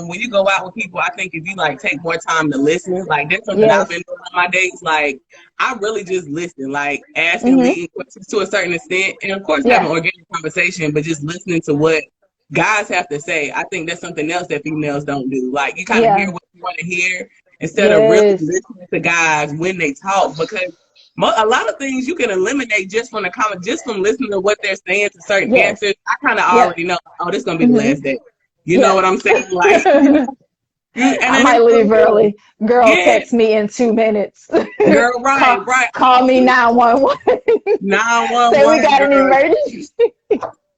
when you go out with people, I think if you like take more time to listen, like that's something I've been yes doing on my dates. Like, I really just listen, like asking mhm leading questions to a certain extent, and of course having yeah organic conversation, but just listening to what guys have to say. I think that's something else that females don't do. Like, you kind of yeah hear what you want to hear instead of really yes listening to guys when they talk, because a lot of things you can eliminate just from the comment, just from listening to what they're saying to certain yes answers. I kind of yep already know, oh, this is gonna be the mhm last day. You know yeah what I'm saying? Like, and I then might it's so leave good. early. Girl, Yeah, text me in 2 minutes. girl, right, call right. call me 911. Say we 911, got an girl. emergency.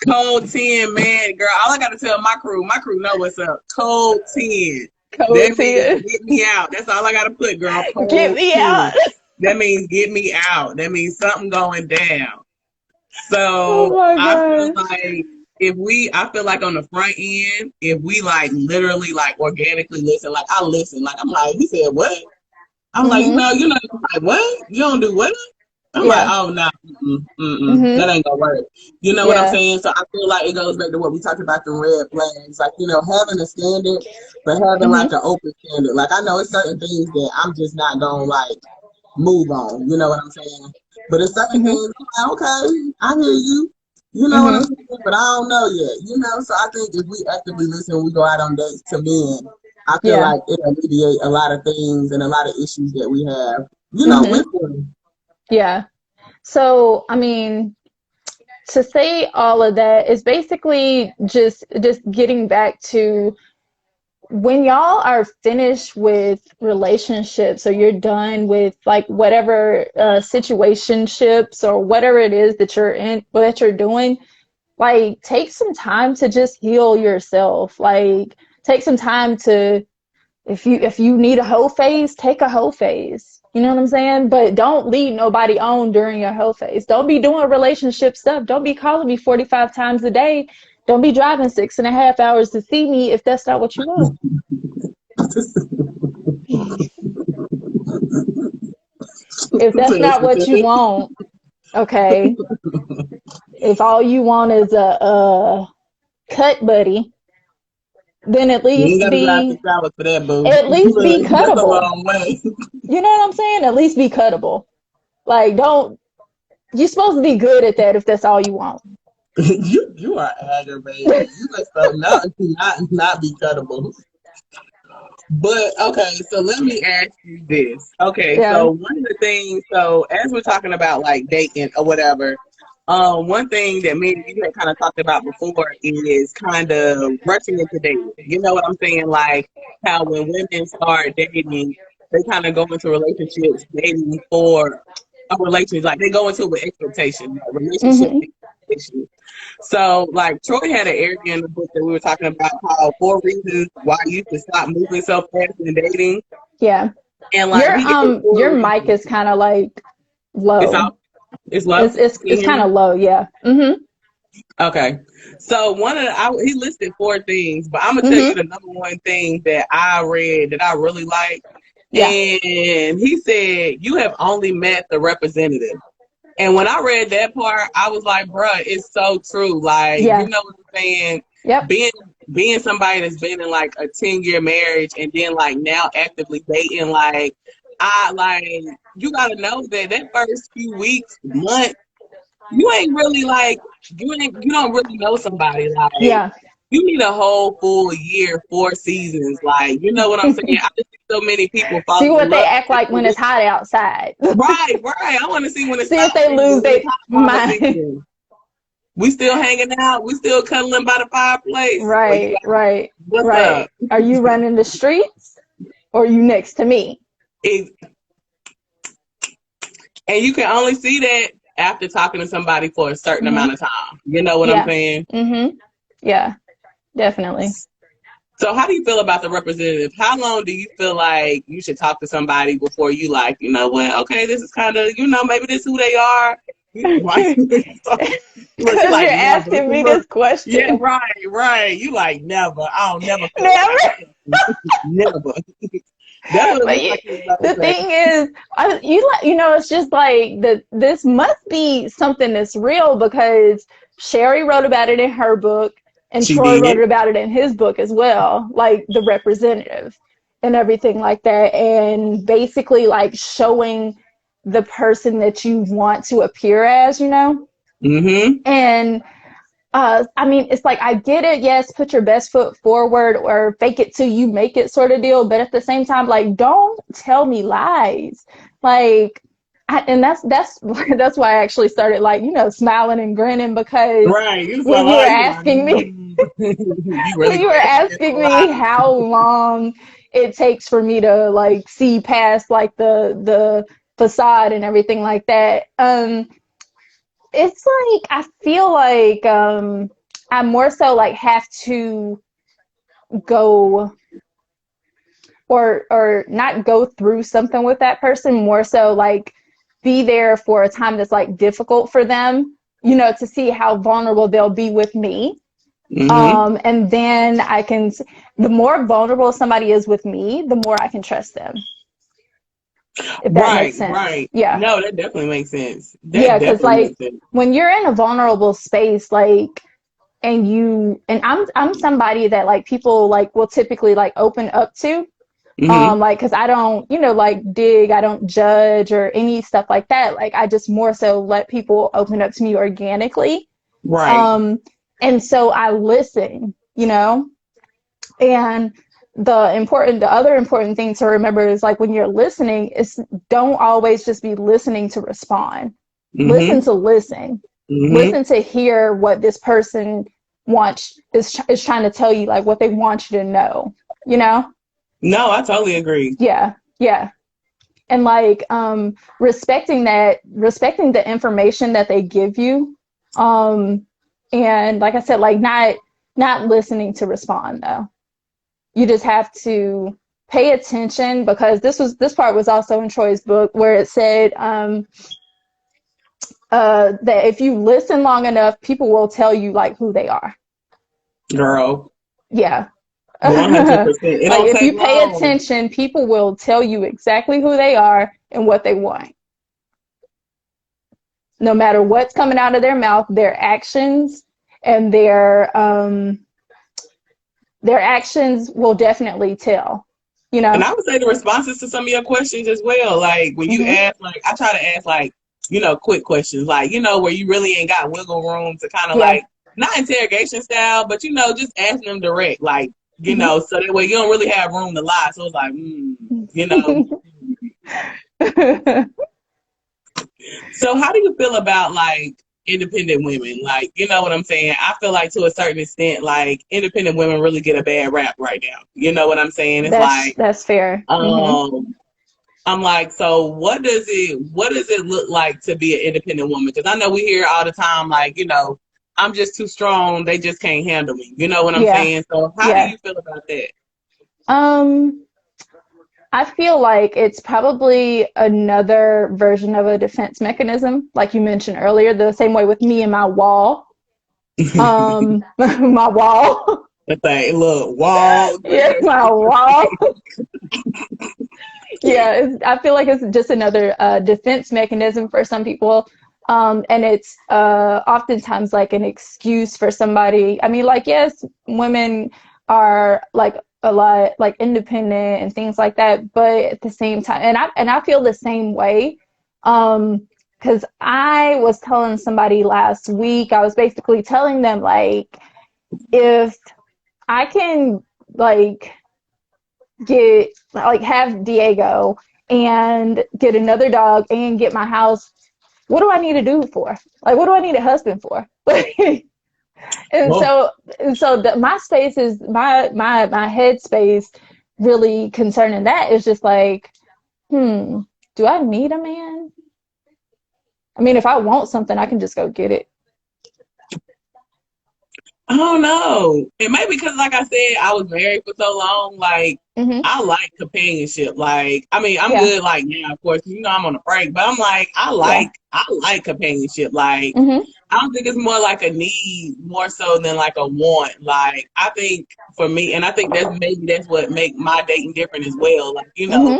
Code 10, man, girl. All I gotta tell my crew know what's up. Code 10. Code That means 10. get me out. That's all I gotta put, girl. Get Code me 10. out. That means get me out. That means something going down. Oh So my I feel gosh. like I feel like on the front end, if we like literally like organically listen, like I listen, like I'm like, he said what? I'm like, Mhm. like what? You don't do what? I'm like, Yeah. oh no, that Mhm. ain't gonna work. You know what I'm Yeah. saying? So I feel like it goes back to what we talked about, the red flags. Like, having a standard, but having like Mhm. an open standard. Like, I know it's certain things that I'm just not gonna like move on. You know what I'm saying? But it's certain Mhm. things I'm like, okay, I hear you. You know what I'm Mhm. saying? But I don't know yet. So I think if we actively listen when we go out on dates to men, I feel Yeah. like it alleviate a lot of things and a lot of issues that we have, Mhm. with them. Yeah. So, I mean, to say all of that is basically just getting back to when y'all are finished with relationships, or you're done with like whatever situationships or whatever it is that you're in, that you're doing, like take some time to just heal yourself. Like take some time to, if you need a hoe phase, take a hoe phase. You know what I'm saying? But don't lead nobody on during your hoe phase. Don't be doing relationship stuff. Don't be calling me 45 times a day Don't be driving 6.5 hours to see me if that's not what you want. If that's not what you want, okay. If all you want is a cut buddy, then You ain't gotta drive 6 hours for that, boo. at least be That's a cuttable. long way. You know what I'm saying? At least be cuttable. Like, don't, you're supposed to be good at that if that's all you want. You are aggravating. You are so not be cuttable. But okay, so let me ask you this. Okay, Yeah. so one of the things, so as we're talking about like dating or whatever, one thing that me and you had kind of talked about before is kind of rushing into dating. You know what I'm saying? Like how when women start dating, they kind of go into relationships dating for a relationship. Like they go into it with expectation, like relationship Hmm. expectation. So, like Troy had an area in the book that we were talking about how 4 reasons why you should stop moving so fast in dating, Yeah. and like Your he gave your 4 reasons. mic is kind of like It's low. out. It's low. Can you It's hear kind me? of low. Yeah. Hmm. Okay. So one of the, he listed 4 things, but I'm gonna tell you Hmm. the number one thing that I read that I really like, Yeah. and he said you have only met the representative. And when I read that part, I was like, bruh, it's so true. Like, you Yeah. know what I'm saying? Yep. Being somebody that's been in like a 10-year marriage and then like now actively dating, like I like you gotta know that that first few weeks, months, you ain't really like you don't really know somebody. Like Yeah. you need a whole full year, 4 seasons. Like, you know what I'm saying? I just see so many people See falling in what they love act like when it's hot outside. right, right. I want to see when it's See if not they season, lose when their it's hot mama mind. season. We still hanging out. We still cuddling by the fireplace. Or you Right. like, Right. what's Right. up? Are you running the streets or are you next to me? It, and you can only see that after talking to somebody for a certain amount Hmm. of time. You know what I'm Yeah. saying? Hmm. Yeah. Definitely. So how do you feel about the representative? How long do you feel like you should talk to somebody before you like, you know what, okay, this is kind of, maybe this is who they are. Why look, you Because you're like never. asking me Look, this yeah, question. right, right. You like never. I don't never feel like Never. never. That's what it But looked like he was about to the say. thing is, it's just like that. This must be something that's real because Sherry wrote about it in her book, and She Troy wrote did. it about it in his book as well, like the representative and everything like that, and basically like showing the person that you want to appear as, Mm-hmm. and I mean, it's like I get it. Yes, put your best foot forward or fake it till you make it sort of deal. But at the same time, like, don't tell me lies. Like, and that's that's why I actually started like smiling and grinning because Right. You when saw you were her, you like, asking me you when really you were think it's a asking me lie. how long it takes for me to like see past like the facade and everything like that. It's like I feel like I more so like have to go or not go through something with that person, more so like be there for a time that's like difficult for them, to see how vulnerable they'll be with me. Mm-hmm. And then the more vulnerable somebody is with me, the more I can trust them, if that makes Right, sense. right. Yeah. No, that definitely makes sense. Yeah, That because definitely like makes sense. when you're in a vulnerable space, like I'm somebody that like people like will typically like open up to, Mm-hmm. like because I don't like dig, I don't judge or any stuff like that. Like I just more so let people open up to me organically. Right. Um and so I listen, and the other important thing to remember is like when you're listening is don't always just be listening to respond. Listen Mm-hmm. to listen. Mm-hmm. Listen to hear what this person is trying to tell you, like what they want you to know, you know? No, I totally agree. Yeah, yeah. And like respecting the information that they give you. Um and like I said, like not listening to respond though. You just have to pay attention because this part was also in Troy's book where it said that if you listen long enough, people will tell you like who they are. Girl, Yeah. 100%. It Like don't if take you pay long. attention, people will tell you exactly who they are and what they want. No matter what's coming out of their mouth, and their actions will definitely tell, you And know? I would say the responses to some of your questions as well. Like when you Hmm. ask, like I try to ask like, quick questions, like, where you really ain't got wiggle room to kind of Yeah. like not interrogation style, but just asking them direct, like, Hmm. so that way you don't really have room to lie. So it's like, you know. So how do you feel about like independent women? Like, you know what I'm saying? I feel like to a certain extent, like independent women really get a bad rap right now. You know what I'm saying? It's like, That's fair. Hmm. um, I'm like, so what does it look like to be an independent woman? Because I know we hear all the time, like, I'm just too strong. They just can't handle me. You know what I'm Yeah. saying? So how do Yeah. you feel about that? Um, I feel like it's probably another version of a defense mechanism, like you mentioned earlier, the same way with me and my wall. My wall. But they look, wall. Yeah, my wall. Yeah, I feel like it's just another defense mechanism for some people. And it's oftentimes like an excuse for somebody. I mean, like, yes, women are like a lot like independent and things like that, but at the same time, and I feel the same way. Because I was telling somebody last week, I was basically telling them like, if I can like get like have Diego and get another dog and get my house, what do I need to do for? Like, what do I need a husband for? and Well, so my space is my head space really concerning that is just like, do I need a man? I mean, if I want something, I can just go get it. I don't know. And maybe because, like I said, I was married for so long. Like, Hmm. I like companionship. Like, I mean, I'm Yeah. good. Like now, of course, I'm on a break, but I'm like, Yeah. I like companionship. Like, Hmm. I don't think it's more like a need, more so than like a want. Like, I think for me, and I think that's what make my dating different as well. Like, Hmm.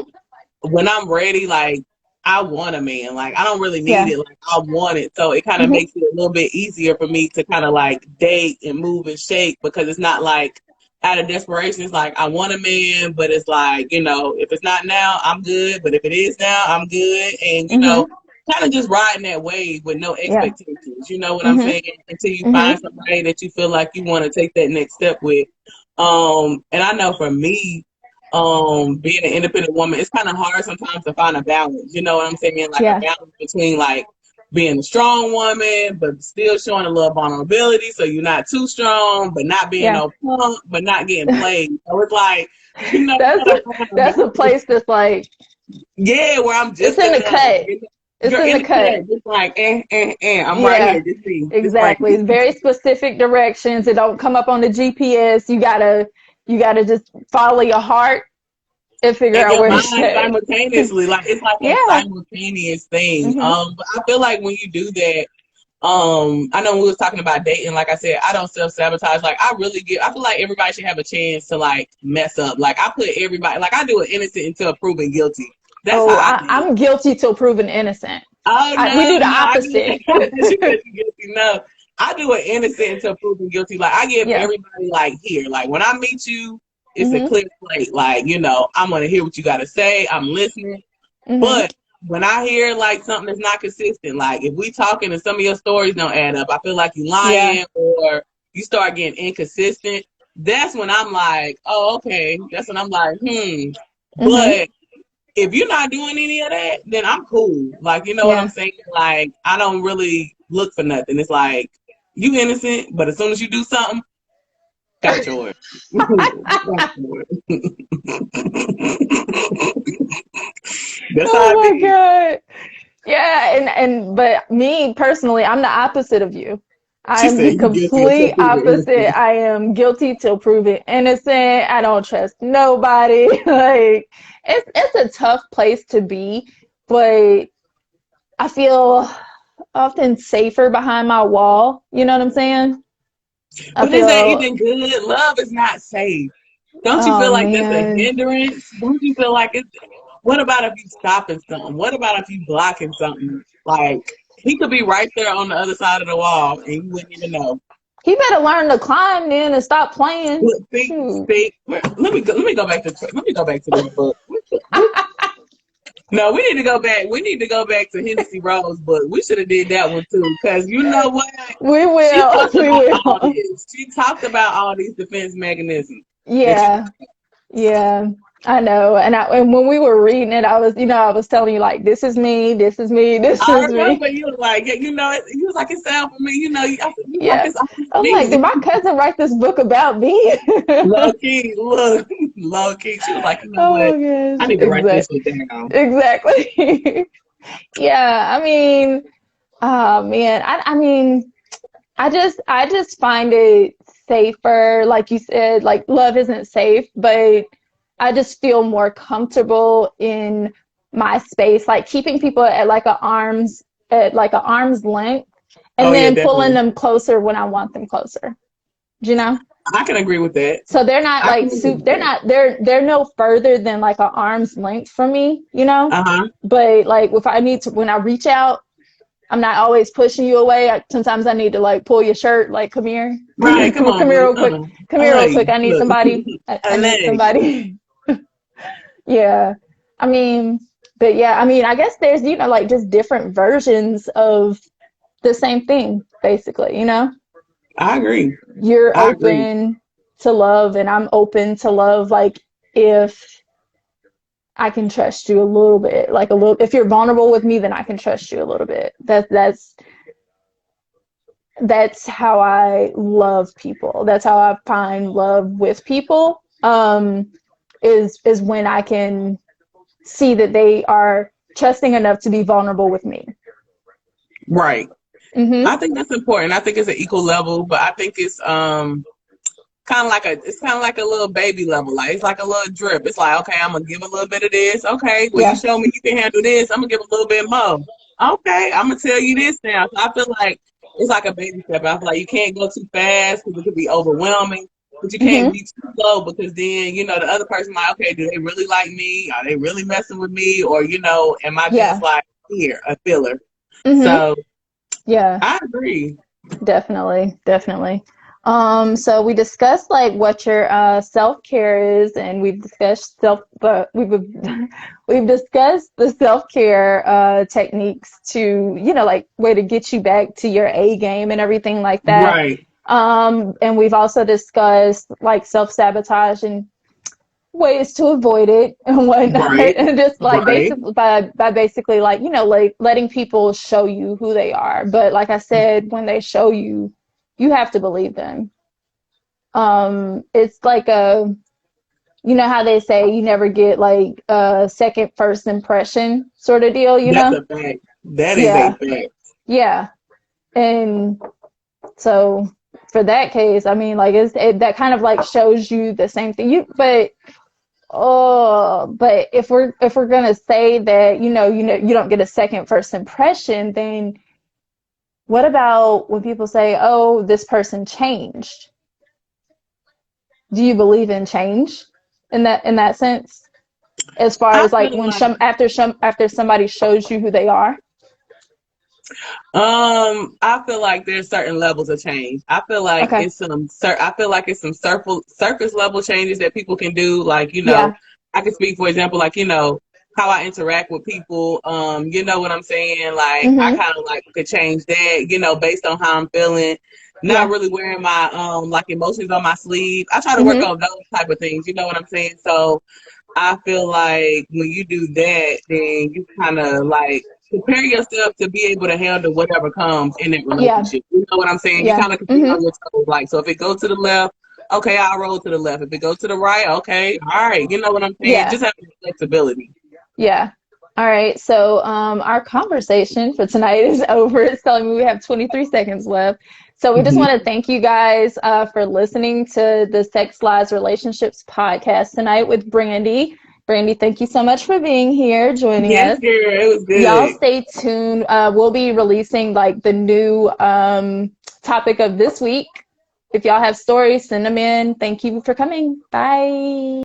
when I'm ready, like I want a man. Like I don't really need Yeah. it. Like I want it. So it kind of Hmm. makes it a little bit easier for me to kind of like date and move and shake because it's not like out of desperation. It's like I want a man, but it's like, if it's not now, I'm good. But if it is now, I'm good. And Hmm. kind of just riding that wave with no Yeah. expectations. You know what I'm Hmm. saying? Until you Hmm. find somebody that you feel like you want to take that next step with. And I know for me, being an independent woman, it's kind of hard sometimes to find a balance. You know what I'm saying? Like a Yeah. balance between like being a strong woman, but still showing a little vulnerability. So you're not too strong, but not being Yeah. no punk, but not getting played. So it's like, you that's gotta find a that's a balance. place that's like, Yeah, where I'm it's just in the enough. cut. It's You're in in the the cut. cut, just like, I'm right Yeah, here. Just me, just right exactly. here. It's very specific directions. It don't come up on the GPS. You gotta just follow your heart and figure And out your where it's mind at. simultaneously, like it's like a Yeah. simultaneous thing. Mhm. But I feel like when you do that, I know we was talking about dating. Like I said, I don't self sabotage. Like I feel like everybody should have a chance to like mess up. Like I put everybody, like I do an innocent until proven guilty. That's how Oh, I think. I'm guilty till proven innocent. Oh We do no, the no, I do opposite. it. She said you guilty. No, I do an innocent until proven guilty. Like I give Yeah. everybody like here. Like when I meet you, it's a Mhm. clear slate. Like I'm gonna hear what you got to say. I'm listening. Mhm. But when I hear like something that's not consistent, like if we talking and some of your stories don't add up, I feel like you Yeah. lying or you start getting inconsistent. That's when I'm like, oh, okay. That's when I'm like, Mhm. But if you're not doing any of that, then I'm cool. Like, you know what I'm Yeah. saying? Like, I don't really look for nothing. It's like you innocent, but as soon as you do something, got yours. Got yours. That's how Oh I my be. God. Yeah, and but me personally, I'm the opposite of you. I She am said the you guilty until complete proven opposite. innocent. I am guilty till proven innocent. I don't trust nobody. Like, it's a tough place to be, but I feel often safer behind my wall. You know what I'm saying? I But is that feel, even good? Love is not safe. Don't you oh feel like that's a man. hindrance? Don't you feel like it's, what about if you stopping something? What about if you blocking something? Like, he could be right there on the other side of the wall and you wouldn't even know. He better learn to climb then and stop playing. Look, Shoot. let me go back to this book. No, we need to go back. We need to go back to Hennessy Rose book. We should have did that one too, because you know what? We She will. talked We about all will. this. She talked about all these defense mechanisms that you. Yeah. Yeah. I know. And when we were reading it, I was, I was telling you like, this is me, this is me, this I is me. remember you was like, yeah, you know, you was like, it's sound for me. You know, you was like, Yeah. it's all for I was like, me. did my cousin write this book about me? Low key, look, low key. She was like, you know what? Oh my I gosh. need to write this Exactly. shit down. Exactly. Yeah. I mean, oh man. I mean, I just find it safer, like you said, like love isn't safe, but I just feel more comfortable in my space, like keeping people at like a arm's length Oh and yeah, then pulling definitely. them closer when I want them closer. Do you know? I can agree with that. So they're not I can like agree soup. with They're that. not. They're no further than like an arm's length from me. You know. Uh huh. But like if I need to, when I reach out, I'm not always pushing you away. Sometimes I need to like pull your shirt, like come here, come here, Right. Come on, come here boo. real quick, come I here love real quick. you. I need Look, somebody. I I need love you. somebody. Yeah. I mean, but yeah, I mean, I guess there's like just different versions of the same thing, basically. I agree. You're I agree. open to love, and I'm open to love. Like if I can trust you a little bit, like a little. If you're vulnerable with me, then I can trust you a little bit. That's how I love people. That's how I find love with people. Is when I can see that they are trusting enough to be vulnerable with me. Right. Mm-hmm. I think that's important. I think it's an equal level, but I think it's kind of like a little baby level. Like it's like a little drip. It's like, okay, I'm gonna give a little bit of this. Okay, well you Yeah. show me you can handle this, I'm gonna give a little bit more. Okay, I'm gonna tell you this now. So I feel like it's like a baby step. I feel like you can't go too fast because it could be overwhelming. But you can't Mm-hmm. be too slow because then, the other person like, okay, do they really like me? Are they really messing with me? Or, am I just Yeah. like here, a filler? Mm-hmm. So Yeah. I agree. Definitely, definitely. So we discussed like what your self-care is, and we've discussed we've discussed the self-care techniques to, like way to get you back to your A game and everything like that. Right, And we've also discussed like self-sabotage and ways to avoid it and whatnot, right, and just like right. basically by basically like like letting people show you who they are. But like I said, when they show you, you have to believe them. It's like how they say you never get like a second first impression sort of deal, That's a fact. That is a Yeah, fact. yeah. And so for that case, I mean, like that kind of like shows you the same thing. But if we're gonna say that you don't get a second first impression, then what about when people say, "Oh, this person changed"? Do you believe in change in that sense? As far I as like feel when like after somebody shows you who they are? I feel like there's certain levels of change. I feel like Okay. it's some surface level changes that people can do. Like, Yeah. I can speak for example, like, how I interact with people. You know what I'm saying? Like I Mhm. kind of like could change that, based on how I'm feeling. Not Yeah. really wearing my like emotions on my sleeve. I try to work Mhm. on those type of things. You know what I'm saying? So I feel like when you do that, then you kind of like prepare yourself to be able to handle whatever comes in that Yeah. relationship. You know what I'm saying? You Yeah. kind of can be on Mhm. your toes. Like, so if it goes to the left, okay, I'll roll to the left. If it goes to the right, okay, all right. You know what I'm saying? Yeah. Just having flexibility. Yeah. All right. So our conversation for tonight is over. It's telling me we have 23 seconds left. So we just Mhm. want to thank you guys for listening to the Sex Lies Relationships podcast tonight with Brandy. Brandy, thank you so much for being here, joining Yes, us. girl, it was Y'all good. stay tuned. We'll be releasing like the new topic of this week If y'all have stories, send them in. Thank you for coming. Bye.